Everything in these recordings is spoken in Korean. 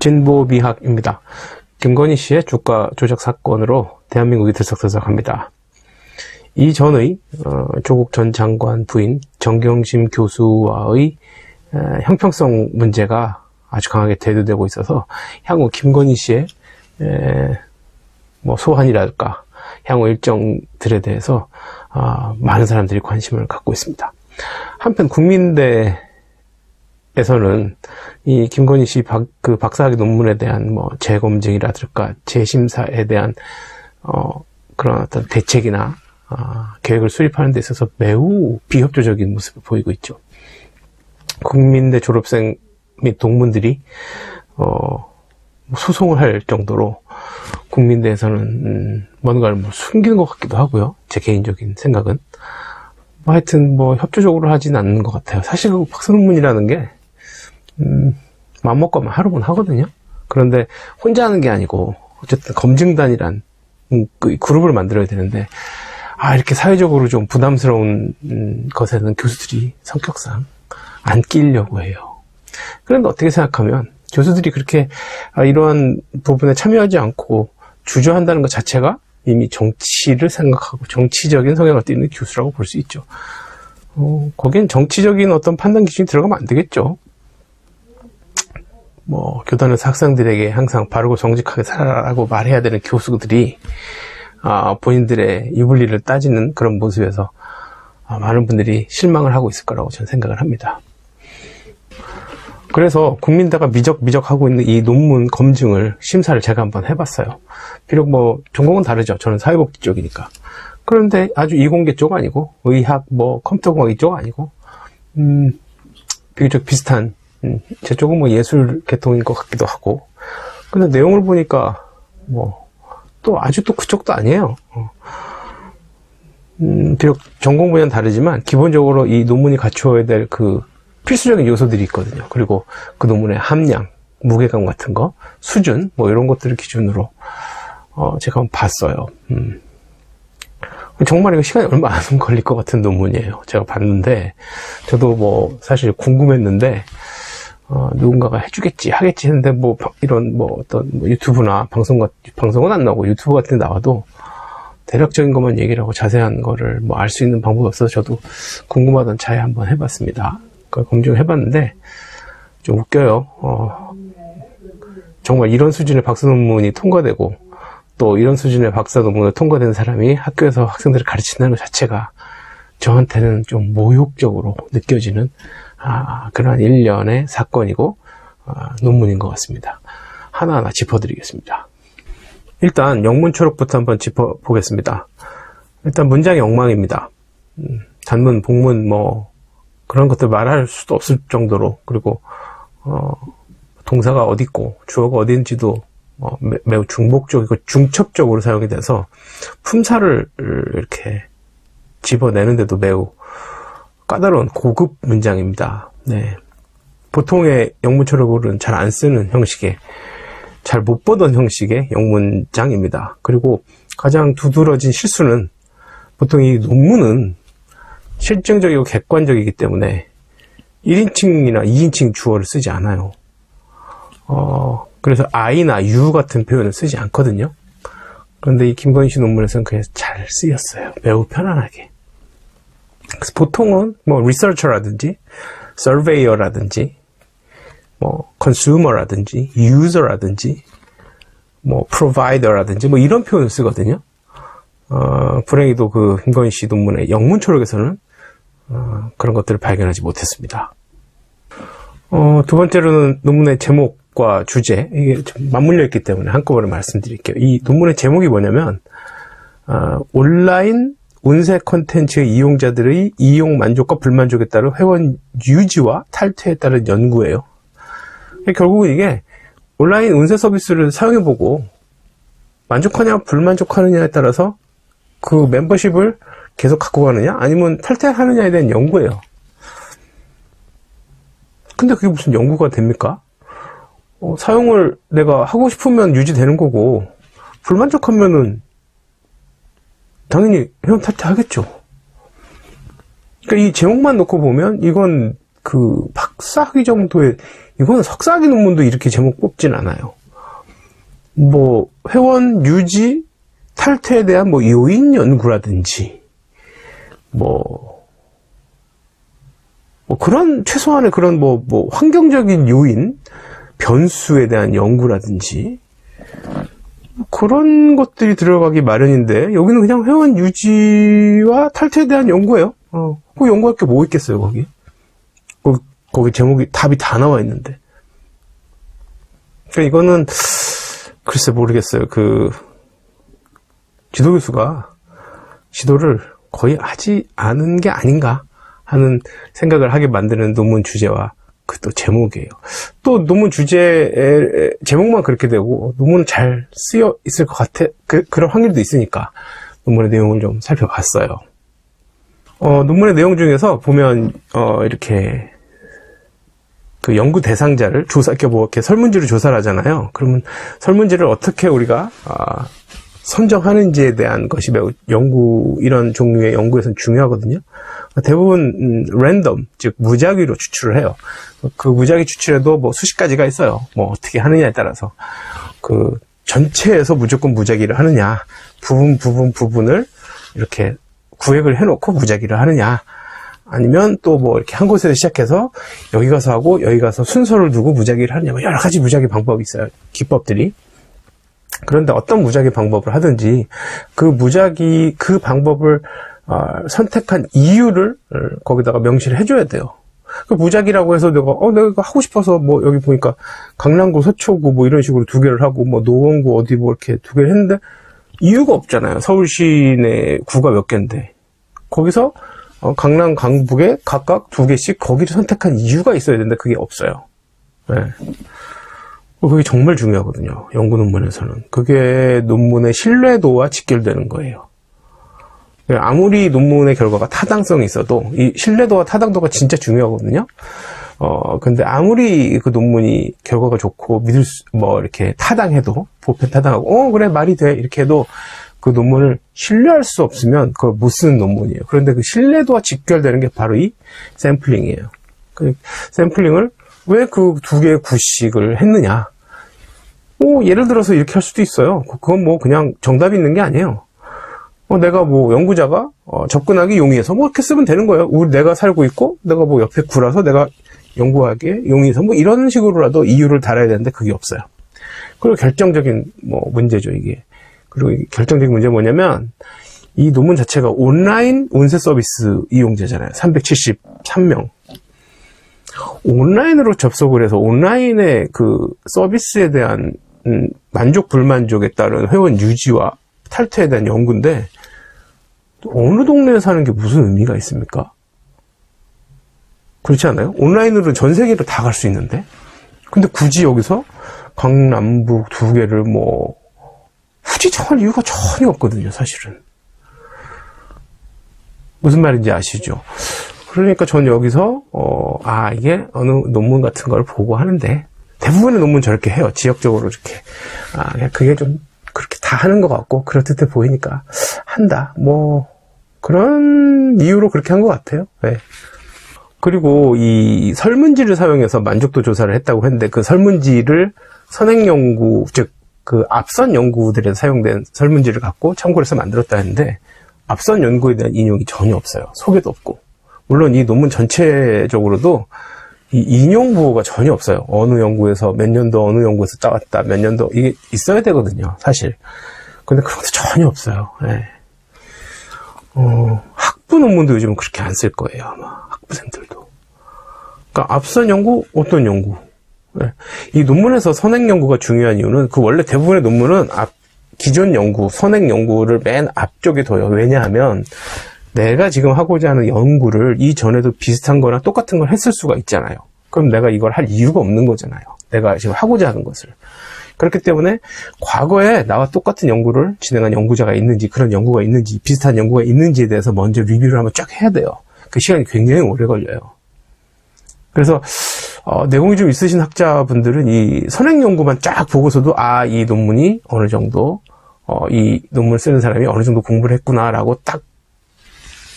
진보미학입니다. 김건희 씨의 주가 조작 사건으로 대한민국이 들썩들썩합니다. 이전의 조국 전 장관 부인 정경심 교수와의 형평성 문제가 아주 강하게 대두되고 있어서 향후 김건희 씨의 소환이랄까 향후 일정들에 대해서 많은 사람들이 관심을 갖고 있습니다. 한편 국민대에서는 이 김건희 씨 박사학위 논문에 대한 재검증이라든가 재심사에 대한 그런 어떤 대책이나 계획을 수립하는 데 있어서 매우 비협조적인 모습을 보이고 있죠. 국민대 졸업생 및 동문들이 소송을 할 정도로 국민대에서는 뭔가를 숨기는 것 같기도 하고요. 제 개인적인 생각은 하여튼 협조적으로 하진 않는 것 같아요. 사실 그 박사 논문이라는 게 맘먹고 하면 하루분 하거든요. 그런데 혼자 하는 게 아니고 어쨌든 검증단이란 그룹을 만들어야 되는데 이렇게 사회적으로 좀 부담스러운 것에는 교수들이 성격상 안 끼려고 해요. 그런데 어떻게 생각하면 교수들이 그렇게 이러한 부분에 참여하지 않고 주저한다는 것 자체가 이미 정치를 생각하고 정치적인 성향을 띠는 교수라고 볼 수 있죠. 거긴 정치적인 어떤 판단 기준이 들어가면 안 되겠죠. 교단에서 학생들에게 항상 바르고 정직하게 살아라고 말해야 되는 교수들이 본인들의 유불리를 따지는 그런 모습에서 많은 분들이 실망을 하고 있을 거라고 저는 생각을 합니다. 그래서 국민대가 미적하고 있는 이 논문 검증을 심사를 제가 한번 해봤어요. 비록 전공은 다르죠. 저는 사회복지 쪽이니까. 그런데 아주 이공계 쪽 아니고 의학, 컴퓨터공학 이쪽 아니고 비교적 비슷한 제 쪽은 예술 계통인 것 같기도 하고. 근데 내용을 보니까 또 아주 또 그쪽도 아니에요. 비록 전공 분야는 다르지만 기본적으로 이 논문이 갖추어야 될 필수적인 요소들이 있거든요. 그리고 그 논문의 함량, 무게감 같은 거, 수준, 이런 것들을 기준으로 제가 한번 봤어요. 정말 이거 시간이 얼마 안 걸릴 것 같은 논문이에요. 제가 봤는데 저도 사실 궁금했는데 누군가가 해주겠지, 하겠지 했는데 이런 어떤 유튜브나 방송은 안 나오고 유튜브 같은 데 나와도 대략적인 것만 얘기를 하고 자세한 거를 알 수 있는 방법이 없어서 저도 궁금하던 차에 한번 해봤습니다. 그걸 검증해봤는데 좀 웃겨요. 정말 이런 수준의 박사 논문이 통과되고 또 이런 수준의 박사 논문을 통과된 사람이 학교에서 학생들을 가르친다는 것 자체가 저한테는 좀 모욕적으로 느껴지는 그러한 일련의 사건이고 논문인 것 같습니다. 하나하나 짚어드리겠습니다. 일단 영문 초록부터 한번 짚어보겠습니다. 일단 문장이 엉망입니다. 단문, 복문 그런 것들 말할 수도 없을 정도로, 그리고 동사가 어디 있고 주어가 어딘지도 매우 중복적이고 중첩적으로 사용이 돼서 품사를 이렇게 집어내는데도 매우 까다로운 고급 문장입니다. 네. 보통의 영문 초록은 잘 안 쓰는 형식의, 잘 못 보던 형식의 영문장입니다. 그리고 가장 두드러진 실수는 보통 이 논문은 실증적이고 객관적이기 때문에 1인칭이나 2인칭 주어를 쓰지 않아요. 그래서 I나 you 같은 표현을 쓰지 않거든요. 그런데 이 김건희 씨 논문에서는 그냥 잘 쓰였어요. 매우 편안하게. 그래서 보통은 researcher라든지 surveyor라든지 consumer라든지 user라든지 provider라든지 이런 표현을 쓰거든요. 불행히도 김건희 씨 논문의 영문 초록에서는 그런 것들을 발견하지 못했습니다. 두 번째로는 논문의 제목과 주제, 이게 좀 맞물려 있기 때문에 한꺼번에 말씀드릴게요. 이 논문의 제목이 뭐냐면 온라인 운세 콘텐츠의 이용자들의 이용 만족과 불만족에 따른 회원 유지와 탈퇴에 따른 연구예요. 결국은 이게 온라인 운세 서비스를 사용해보고 만족하냐 불만족하느냐에 따라서 그 멤버십을 계속 갖고 가느냐 아니면 탈퇴하느냐에 대한 연구예요. 근데 그게 무슨 연구가 됩니까? 사용을 내가 하고 싶으면 유지되는 거고 불만족하면은 당연히 회원 탈퇴하겠죠. 그러니까 이 제목만 놓고 보면 이건 석사학위 정도의, 이건 석사학위 논문도 이렇게 제목 뽑진 않아요. 뭐, 회원 유지, 탈퇴에 대한 뭐 요인 연구라든지, 뭐 그런, 최소한의 그런 뭐 환경적인 요인, 변수에 대한 연구라든지, 그런 것들이 들어가기 마련인데, 여기는 그냥 회원 유지와 탈퇴에 대한 연구예요. 그 연구할 게 뭐 있겠어요, 거기. 거기 제목이, 답이 다 나와 있는데. 그러니까 이거는, 글쎄 모르겠어요. 지도교수가 지도를 거의 하지 않은 게 아닌가 하는 생각을 하게 만드는 논문 주제와 그 또 제목이에요. 또 논문 주제 제목만 그렇게 되고 논문은 잘 쓰여 있을 것 같아. 그런 확률도 있으니까 논문의 내용을 좀 살펴봤어요. 논문의 내용 중에서 보면 이렇게 그 연구 대상자를 이렇게 설문지를 조사를 하잖아요. 그러면 설문지를 어떻게 우리가 선정하는지에 대한 것이 매우 이런 종류의 연구에서는 중요하거든요. 대부분 랜덤, 즉 무작위로 추출을 해요. 그 무작위 추출에도 뭐 수십 가지가 있어요. 뭐 어떻게 하느냐에 따라서 그 전체에서 무조건 무작위를 하느냐, 부분을 이렇게 구획을 해놓고 무작위를 하느냐, 아니면 또 뭐 이렇게 한 곳에서 시작해서 여기 가서 하고 여기 가서 순서를 두고 무작위를 하느냐, 뭐 여러 가지 무작위 방법이 있어요. 기법들이. 그런데 어떤 무작위 방법을 하든지 그 방법을 선택한 이유를 거기다가 명시를 해줘야 돼요. 그 무작위라고 해서 내가 이거 하고 싶어서 뭐 여기 보니까 강남구, 서초구 뭐 이런 식으로 2개를 하고 뭐 노원구 어디 뭐 이렇게 2개를 했는데 이유가 없잖아요. 서울시 내 구가 몇 개인데 거기서 강남, 강북에 각각 2개씩 거기를 선택한 이유가 있어야 되는데 그게 없어요. 네. 그게 정말 중요하거든요. 연구 논문에서는. 그게 논문의 신뢰도와 직결되는 거예요. 아무리 논문의 결과가 타당성이 있어도 이 신뢰도와 타당도가 진짜 중요하거든요. 근데 아무리 그 논문이 결과가 좋고 이렇게 타당해도 보편 타당하고 그래 말이 돼 이렇게 해도 그 논문을 신뢰할 수 없으면 그걸 못 쓰는 논문이에요. 그런데 그 신뢰도와 직결되는 게 바로 이 샘플링이에요. 그 샘플링을 왜 그 2개의 구식을 했느냐? 예를 들어서 이렇게 할 수도 있어요. 그건 뭐 그냥 정답이 있는 게 아니에요. 내가 뭐 연구자가 접근하기 용이해서 뭐 이렇게 쓰면 되는 거예요. 내가 살고 있고 내가 뭐 옆에 구라서 내가 연구하기에 용이해서 뭐 이런 식으로라도 이유를 달아야 되는데 그게 없어요. 그리고 결정적인 문제죠 이게. 그리고 결정적인 문제는 뭐냐면 이 논문 자체가 온라인 운세 서비스 이용자잖아요. 373명. 온라인으로 접속을 해서 온라인의 그 서비스에 대한 만족 불만족에 따른 회원 유지와 탈퇴에 대한 연구인데 어느 동네에 사는 게 무슨 의미가 있습니까? 그렇지 않아요? 온라인으로 전 세계로 다 갈 수 있는데 근데 굳이 여기서 강남북 2개를 굳이 정할 이유가 전혀 없거든요. 사실은 무슨 말인지 아시죠? 그러니까 전 여기서 이게 어느 논문 같은 걸 보고 하는데 대부분의 논문 저렇게 해요. 지역적으로 이렇게 그냥 그게 좀 그렇게 다 하는 것 같고 그럴듯해 보이니까 한다. 그런 이유로 그렇게 한 것 같아요. 네. 그리고 이 설문지를 사용해서 만족도 조사를 했다고 했는데 그 설문지를 선행연구, 즉 그 앞선 연구들에 사용된 설문지를 갖고 참고를 해서 만들었다 했는데 앞선 연구에 대한 인용이 전혀 없어요. 소개도 없고. 물론 이 논문 전체적으로도 이 인용 부호가 전혀 없어요. 어느 연구에서 몇 년도 어느 연구에서 따왔다 몇 년도 이게 있어야 되거든요. 사실. 근데 그런 것도 전혀 없어요. 네. 학부 논문도 요즘은 그렇게 안 쓸 거예요. 아마 학부생들도. 그러니까 앞선 연구, 어떤 연구. 네. 이 논문에서 선행 연구가 중요한 이유는 그 원래 대부분의 논문은 기존 연구, 선행 연구를 맨 앞쪽에 둬요. 왜냐하면 내가 지금 하고자 하는 연구를 이전에도 비슷한 거나 똑같은 걸 했을 수가 있잖아요. 그럼 내가 이걸 할 이유가 없는 거잖아요. 내가 지금 하고자 하는 것을. 그렇기 때문에 과거에 나와 똑같은 연구를 진행한 연구자가 있는지, 그런 연구가 있는지, 비슷한 연구가 있는지에 대해서 먼저 리뷰를 한번 쫙 해야 돼요. 그 시간이 굉장히 오래 걸려요. 그래서 내공이 좀 있으신 학자분들은 이 선행 연구만 쫙 보고서도 이 논문이 어느 정도 이 논문을 쓰는 사람이 어느 정도 공부를 했구나라고 딱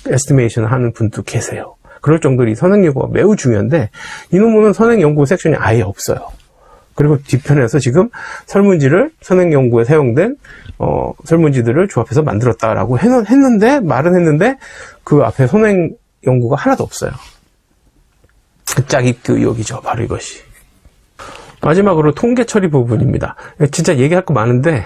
에스티메이션 하는 분도 계세요. 그럴 정도로 이 선행연구가 매우 중요한데 이 논문은 선행연구 섹션이 아예 없어요. 그리고 뒤편에서 지금 설문지를 선행연구에 사용된 설문지들을 조합해서 만들었다라고 말은 했는데 그 앞에 선행연구가 하나도 없어요. 짝입기 의혹이죠. 바로 이것이. 마지막으로 통계 처리 부분입니다. 진짜 얘기할 거 많은데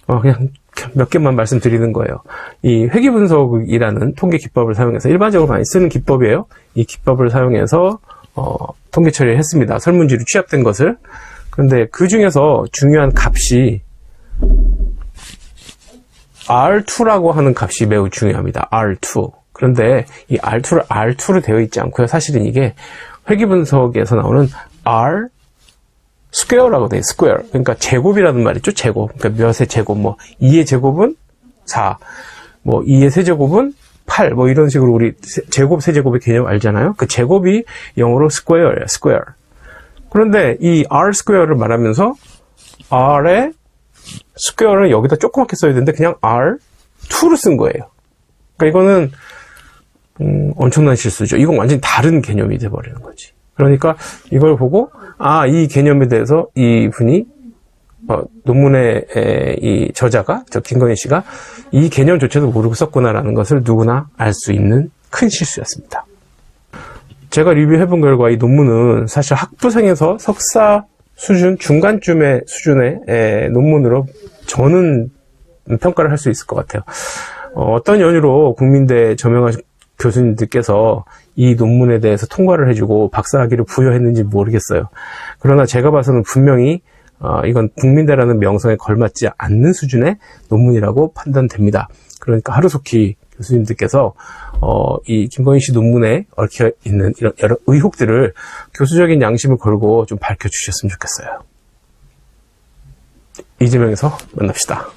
그냥 몇 개만 말씀드리는 거예요. 이 회귀분석이라는 통계 기법을 사용해서 일반적으로 많이 쓰는 기법이에요. 이 기법을 사용해서 통계 처리를 했습니다. 설문지로 취합된 것을. 그런데 그 중에서 중요한 값이 R2라고 하는 값이 매우 중요합니다. R2. 그런데 이 R2로 되어 있지 않고요. 사실은 이게 회귀분석에서 나오는 R 스퀘어라고 돼요. 스퀘어. 그러니까 제곱이라는 말이죠. 제곱. 그러니까 몇의 제곱, 2의 제곱은 4, 2의 세제곱은 8, 이런 식으로 우리 제곱, 세제곱의 개념 알잖아요. 그 제곱이 영어로 스퀘어예요. 스퀘어. 그런데 이 R 스퀘어를 말하면서 R의 스퀘어를 여기다 조그맣게 써야 되는데 그냥 R2로 쓴 거예요. 그러니까 이거는 엄청난 실수죠. 이건 완전히 다른 개념이 돼버리는 거지. 그러니까 이걸 보고 이 개념에 대해서 이분이 논문의 이 저자가 김건희 씨가 이 개념조차도 모르고 썼구나라는 것을 누구나 알 수 있는 큰 실수였습니다. 제가 리뷰해본 결과 이 논문은 사실 학부생에서 석사 수준 중간쯤의 수준의 논문으로 저는 평가를 할 수 있을 것 같아요. 어떤 연유로 국민대 저명한 교수님들께서 이 논문에 대해서 통과를 해주고 박사학위를 부여했는지 모르겠어요. 그러나 제가 봐서는 분명히 이건 국민대라는 명성에 걸맞지 않는 수준의 논문이라고 판단됩니다. 그러니까 하루속히 교수님들께서 이 김건희 씨 논문에 얽혀 있는 이런 여러 의혹들을 교수적인 양심을 걸고 좀 밝혀주셨으면 좋겠어요. 이재명에서 만납시다.